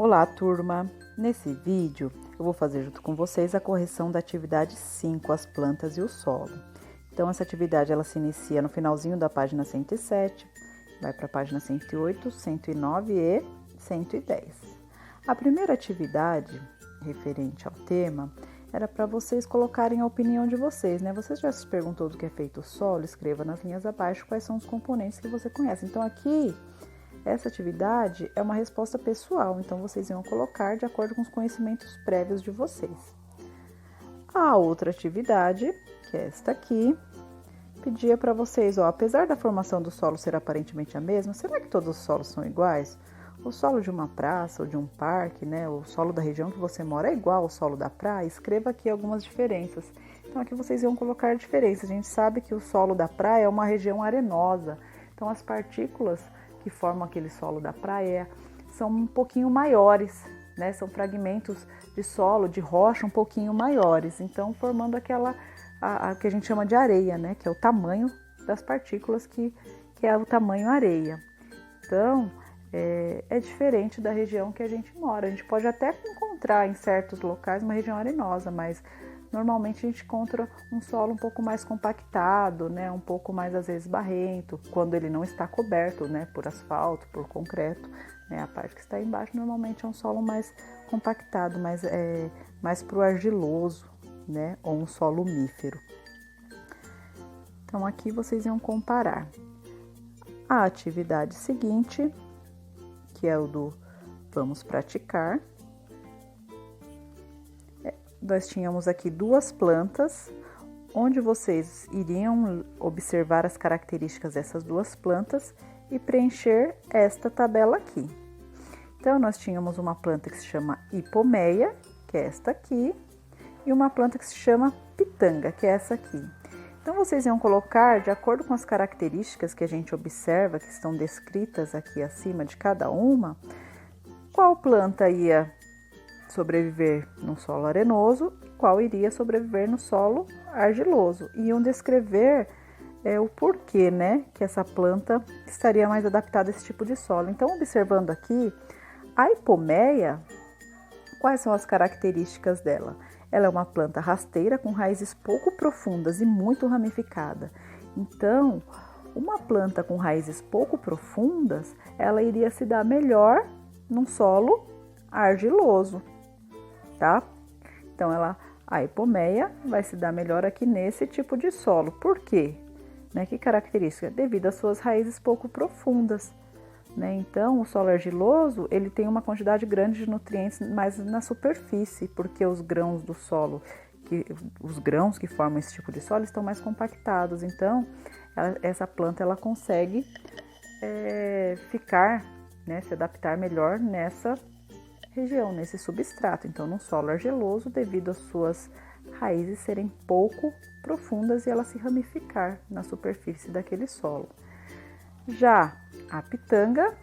Olá, turma! Nesse vídeo, eu vou fazer junto com vocês a correção da atividade 5, as plantas e o solo. Então, essa atividade ela se inicia no finalzinho da página 107, vai para a página 108, 109 e 110. A primeira atividade, referente ao tema, era para vocês colocarem a opinião de vocês, né? Você já se perguntou do que é feito o solo? Escreva nas linhas abaixo quais são os componentes que você conhece. Então, aqui, essa atividade é uma resposta pessoal, então vocês iam colocar de acordo com os conhecimentos prévios de vocês. A outra atividade, que é esta aqui, pedia para vocês, apesar da formação do solo ser aparentemente a mesma, será que todos os solos são iguais? O solo de uma praça ou de um parque, né, o solo da região que você mora é igual ao solo da praia? Escreva aqui algumas diferenças. Então aqui vocês iam colocar diferenças. A gente sabe que o solo da praia é uma região arenosa, então as partículas que formam aquele solo da praia são um pouquinho maiores, né? São fragmentos de solo, de rocha um pouquinho maiores, então formando aquela a que a gente chama de areia, né? Que é o tamanho das partículas que é o tamanho areia. Então, é diferente da região que a gente mora. A gente pode até encontrar em certos locais uma região arenosa, mas normalmente a gente encontra um solo um pouco mais compactado, né? Um pouco mais, às vezes, barrento, quando ele não está coberto, né? Por asfalto, por concreto, né? A parte que está embaixo normalmente é um solo mais compactado, mais pro argiloso, né? Ou um solo mífero. Então, aqui vocês iam comparar a atividade seguinte, que é o do vamos praticar. Nós tínhamos aqui duas plantas, onde vocês iriam observar as características dessas duas plantas e preencher esta tabela aqui. Então, nós tínhamos uma planta que se chama hipomeia, que é esta aqui, e uma planta que se chama pitanga, que é essa aqui. Então, vocês iam colocar, de acordo com as características que a gente observa, que estão descritas aqui acima de cada uma, qual planta ia sobreviver no solo arenoso e qual iria sobreviver no solo argiloso. Iam descrever o porquê, né, que essa planta estaria mais adaptada a esse tipo de solo. Então, observando aqui, a hipomeia, quais são as características dela? Ela é uma planta rasteira com raízes pouco profundas e muito ramificada. Então, uma planta com raízes pouco profundas, ela iria se dar melhor num solo argiloso, tá? Então, a hipomeia vai se dar melhor aqui nesse tipo de solo. Por quê? Né? Que característica? Devido às suas raízes pouco profundas, né? Então, o solo argiloso, ele tem uma quantidade grande de nutrientes mais na superfície, porque os grãos do solo, os grãos que formam esse tipo de solo estão mais compactados. Então, essa planta, ela consegue ficar, né, se adaptar melhor nessa região, nesse substrato. Então, no solo argiloso, devido às suas raízes serem pouco profundas e ela se ramificar na superfície daquele solo. Já a pitanga,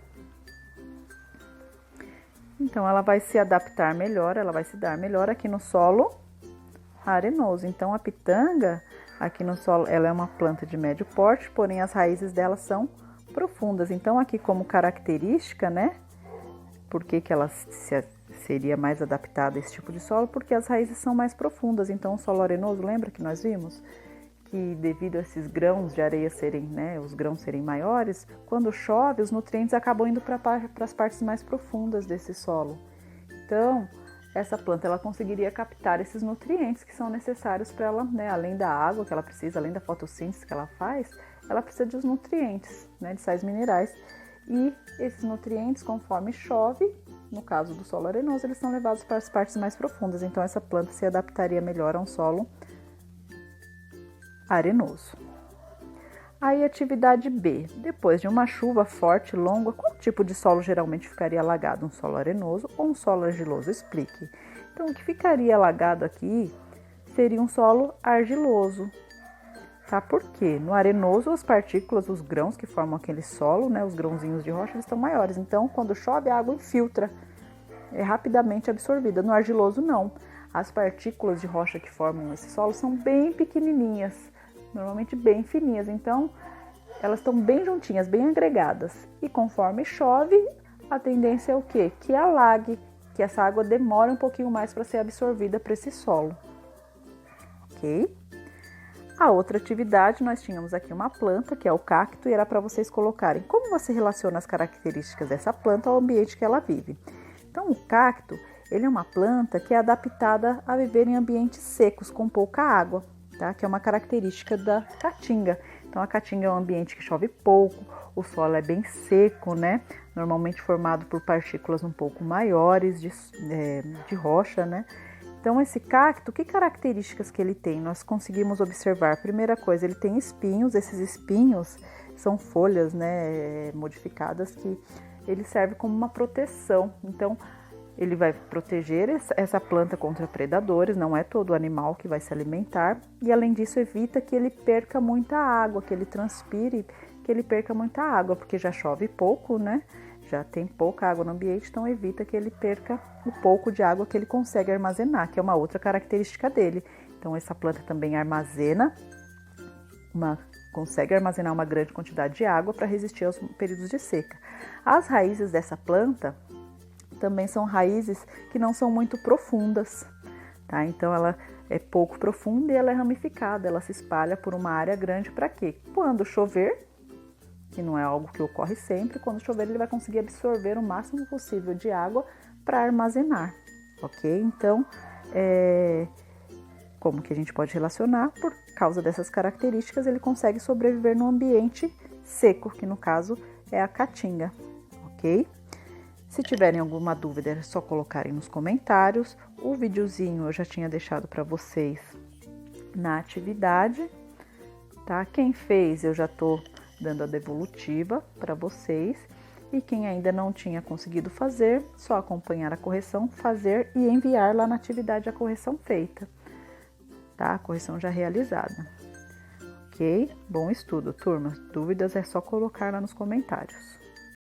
então ela vai se adaptar melhor, ela vai se dar melhor aqui no solo arenoso. Então, a pitanga, aqui no solo, ela é uma planta de médio porte, porém as raízes dela são profundas. Então, aqui como característica, né? Por que ela seria mais adaptada a esse tipo de solo? Porque as raízes são mais profundas. Então, o solo arenoso, lembra que nós vimos? Que devido a esses grãos de areia serem, né, os grãos serem maiores, quando chove, os nutrientes acabam indo para as partes mais profundas desse solo. Então, essa planta, ela conseguiria captar esses nutrientes que são necessários para ela, né, além da água que ela precisa, além da fotossíntese que ela faz, ela precisa dos nutrientes, né, de sais minerais. E esses nutrientes, conforme chove, no caso do solo arenoso, eles são levados para as partes mais profundas. Então, essa planta se adaptaria melhor a um solo arenoso. Aí, atividade B. Depois de uma chuva forte e longa, qual tipo de solo geralmente ficaria alagado? Um solo arenoso ou um solo argiloso? Explique. Então, o que ficaria alagado aqui seria um solo argiloso. Tá? Por quê? No arenoso, as partículas, os grãos que formam aquele solo, né, os grãozinhos de rocha, eles estão maiores. Então, quando chove, a água infiltra, é rapidamente absorvida. No argiloso, não. As partículas de rocha que formam esse solo são bem pequenininhas, normalmente bem fininhas. Então, elas estão bem juntinhas, bem agregadas. E conforme chove, a tendência é o quê? Que alague, que essa água demore um pouquinho mais para ser absorvida para esse solo, ok? A outra atividade, nós tínhamos aqui uma planta, que é o cacto, e era para vocês colocarem como você relaciona as características dessa planta ao ambiente que ela vive. Então, o cacto, ele é uma planta que é adaptada a viver em ambientes secos, com pouca água, tá? Que é uma característica da caatinga. Então, a caatinga é um ambiente que chove pouco, o solo é bem seco, né? Normalmente formado por partículas um pouco maiores de rocha, né? Então, esse cacto, que características que ele tem? Nós conseguimos observar. Primeira coisa, ele tem espinhos. Esses espinhos são folhas, né, modificadas que ele serve como uma proteção. Então, ele vai proteger essa planta contra predadores. Não é todo animal que vai se alimentar. E, além disso, evita que ele perca muita água, que ele transpire, que ele perca muita água, porque já chove pouco, né? Já tem pouca água no ambiente, então evita que ele perca o pouco de água que ele consegue armazenar, que é uma outra característica dele. Então, essa planta também consegue armazenar uma grande quantidade de água para resistir aos períodos de seca. As raízes dessa planta também são raízes que não são muito profundas, tá? Então, ela é pouco profunda e ela é ramificada, ela se espalha por uma área grande para quê? Quando chover, que não é algo que ocorre sempre, quando chover ele vai conseguir absorver o máximo possível de água para armazenar, ok? Então, como que a gente pode relacionar? Por causa dessas características, ele consegue sobreviver no ambiente seco, que no caso é a caatinga, ok? Se tiverem alguma dúvida, é só colocarem nos comentários. O videozinho eu já tinha deixado para vocês na atividade, tá? Quem fez, eu já tô dando a devolutiva para vocês, e quem ainda não tinha conseguido fazer, só acompanhar a correção, fazer e enviar lá na atividade a correção feita, tá? A correção já realizada, ok? Bom estudo, turma. Dúvidas é só colocar lá nos comentários.